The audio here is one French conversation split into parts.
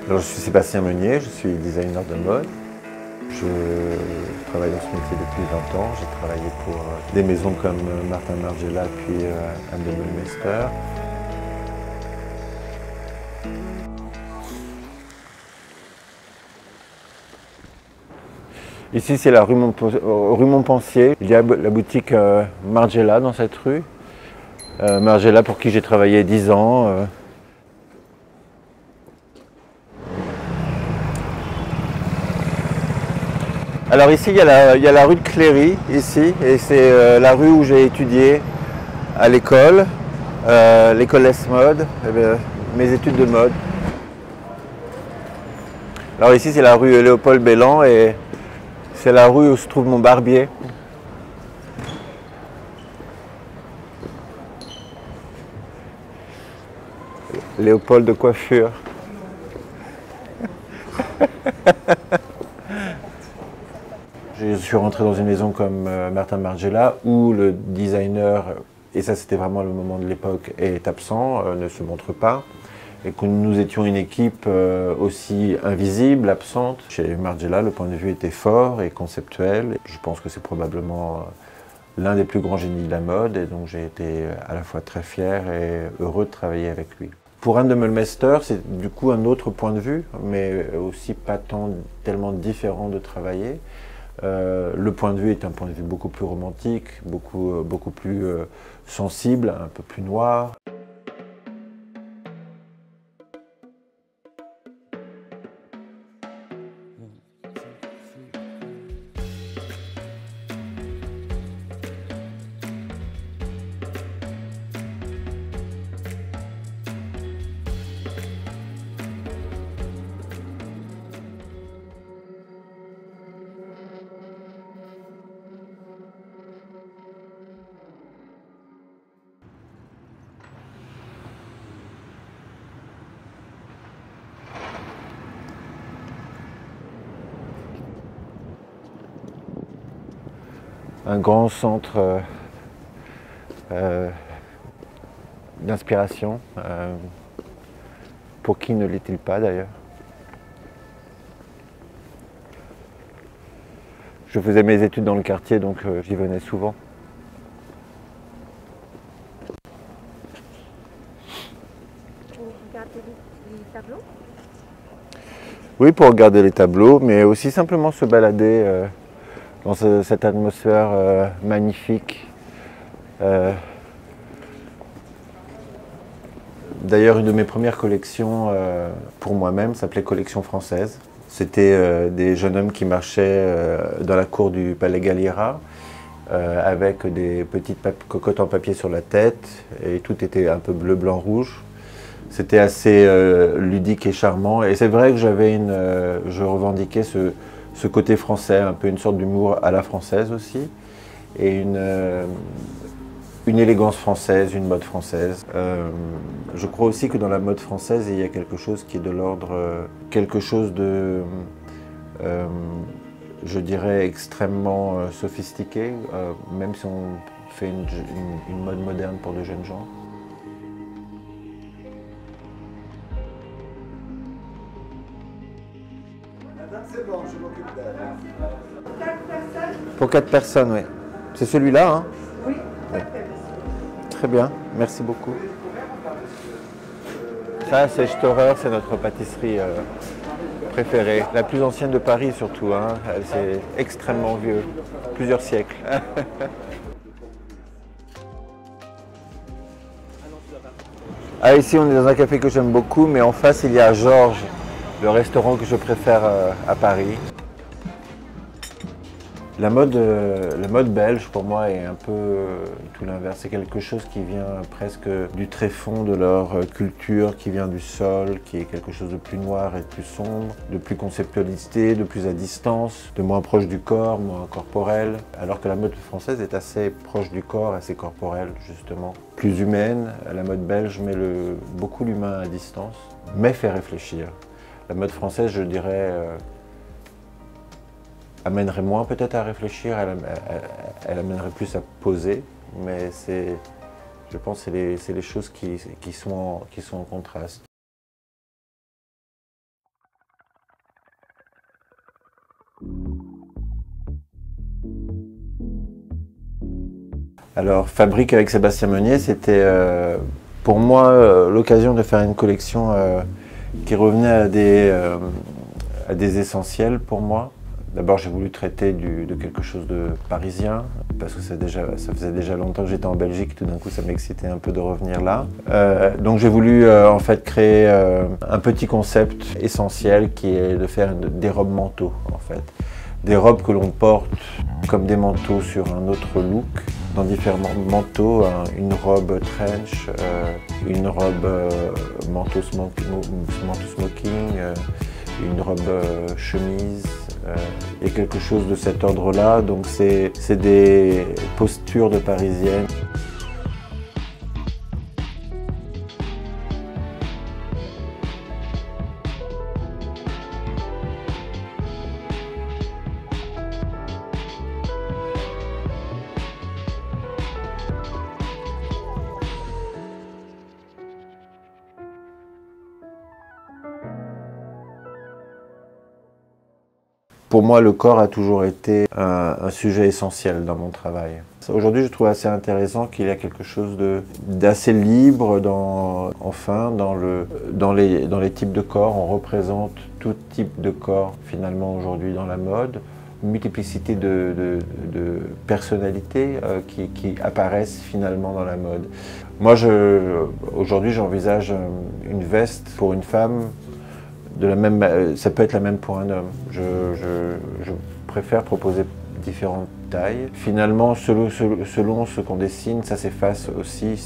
Alors, je suis Sébastien Meunier, je suis designer de mode. Je travaille dans ce métier depuis 20 ans. J'ai travaillé pour des maisons comme Martin Margiela puis Handel Meister. Ici, c'est la rue Montpensier. Il y a la boutique Margiela dans cette rue. Margiela pour qui j'ai travaillé 10 ans. Alors ici, il y a la rue de Cléry, ici, et c'est la rue où j'ai étudié à l'école, l'école S-Mode, mes études de mode. Alors ici, c'est la rue Léopold Bellan et c'est la rue où se trouve mon barbier. Léopold de coiffure. Je suis rentré dans une maison comme Martin Margiela où le designer, et ça c'était vraiment le moment de l'époque, est absent, ne se montre pas. Et que nous étions une équipe aussi invisible, absente. Chez Margiela, le point de vue était fort et conceptuel. Je pense que c'est probablement l'un des plus grands génies de la mode et donc j'ai été à la fois très fier et heureux de travailler avec lui. Pour Handel Meister, c'est du coup un autre point de vue, mais aussi pas tellement différent de travailler. Le point de vue est un point de vue beaucoup plus romantique, beaucoup plus sensible, un peu plus noir. Un grand centre d'inspiration. Pour qui ne l'est-il pas d'ailleurs? Je faisais mes études dans le quartier, donc j'y venais souvent. Pour regarder les tableaux? Oui, pour regarder les tableaux, mais aussi simplement se balader dans cette atmosphère magnifique. D'ailleurs, une de mes premières collections pour moi-même s'appelait Collection française. C'était des jeunes hommes qui marchaient dans la cour du Palais Galliera avec des petites cocottes en papier sur la tête et tout était un peu bleu, blanc, rouge. C'était assez ludique et charmant et c'est vrai que je revendiquais ce côté français, un peu une sorte d'humour à la française aussi et une élégance française, une mode française. Je crois aussi que dans la mode française, il y a quelque chose qui est de l'ordre, quelque chose de, je dirais, extrêmement sophistiqué, même si on fait une mode moderne pour de jeunes gens. Madame, c'est bon, je m'occupe d'elle. 4 personnes? Pour 4 personnes, oui. C'est celui-là, hein? Oui, Oui. Très bien, merci beaucoup. Ça, c'est Storer, c'est notre pâtisserie préférée. La plus ancienne de Paris surtout, hein. C'est extrêmement vieux, plusieurs siècles. Ah, ici, on est dans un café que j'aime beaucoup, mais en face, il y a Georges, le restaurant que je préfère à Paris. La mode belge, pour moi, est un peu tout l'inverse. C'est quelque chose qui vient presque du tréfonds de leur culture, qui vient du sol, qui est quelque chose de plus noir et de plus sombre, de plus conceptualisé, de plus à distance, de moins proche du corps, moins corporel. Alors que la mode française est assez proche du corps, assez corporelle, justement. Plus humaine, la mode belge met beaucoup l'humain à distance, mais fait réfléchir. La mode française, je dirais, amènerait moins peut-être à réfléchir, elle amènerait plus à poser, mais je pense que c'est les choses qui sont en contraste. Alors, Fabrique avec Sébastien Meunier, c'était pour moi l'occasion de faire une collection qui revenait à des essentiels pour moi. D'abord, j'ai voulu traiter de quelque chose de parisien, parce que ça faisait déjà longtemps que j'étais en Belgique, tout d'un coup ça m'excitait un peu de revenir là. Donc j'ai voulu en fait créer un petit concept essentiel qui est de faire des robes manteaux en fait. Des robes que l'on porte comme des manteaux sur un autre look, dans différents manteaux, une robe trench, une robe manteau smoking, une robe chemise, et quelque chose de cet ordre-là. Donc c'est des postures de parisienne. Pour moi, le corps a toujours été un sujet essentiel dans mon travail. Aujourd'hui, je trouve assez intéressant qu'il y a quelque chose d'assez libre dans les types de corps. On représente tout type de corps finalement aujourd'hui dans la mode. Une multiplicité de personnalités qui apparaissent finalement dans la mode. Moi, aujourd'hui, j'envisage une veste pour une femme. Ça peut être la même pour un homme. Je préfère proposer différentes tailles. Finalement, selon ce qu'on dessine, ça s'efface aussi.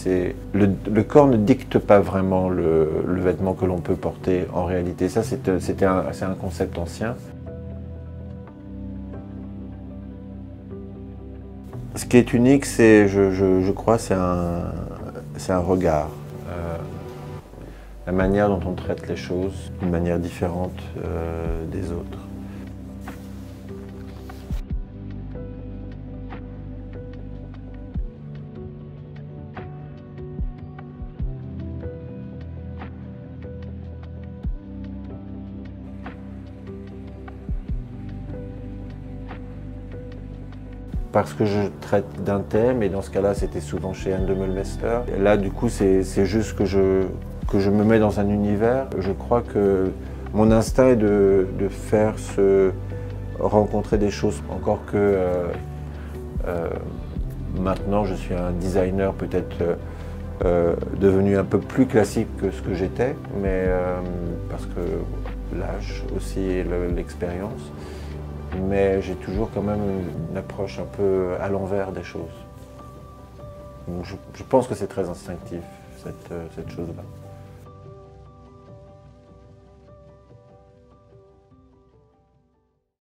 Le corps ne dicte pas vraiment le vêtement que l'on peut porter en réalité. Ça, c'est un concept ancien. Ce qui est unique, je crois, c'est un regard. La manière dont on traite les choses d'une manière différente des autres. Parce que je traite d'un thème, et dans ce cas-là, c'était souvent chez Anne Demeulemeester. Là, du coup, c'est juste que je me mets dans un univers. Je crois que mon instinct est de faire se rencontrer des choses, encore que maintenant je suis un designer peut-être devenu un peu plus classique que ce que j'étais, mais parce que l'âge aussi et l'expérience, mais j'ai toujours quand même une approche un peu à l'envers des choses. Donc je pense que c'est très instinctif, cette chose-là.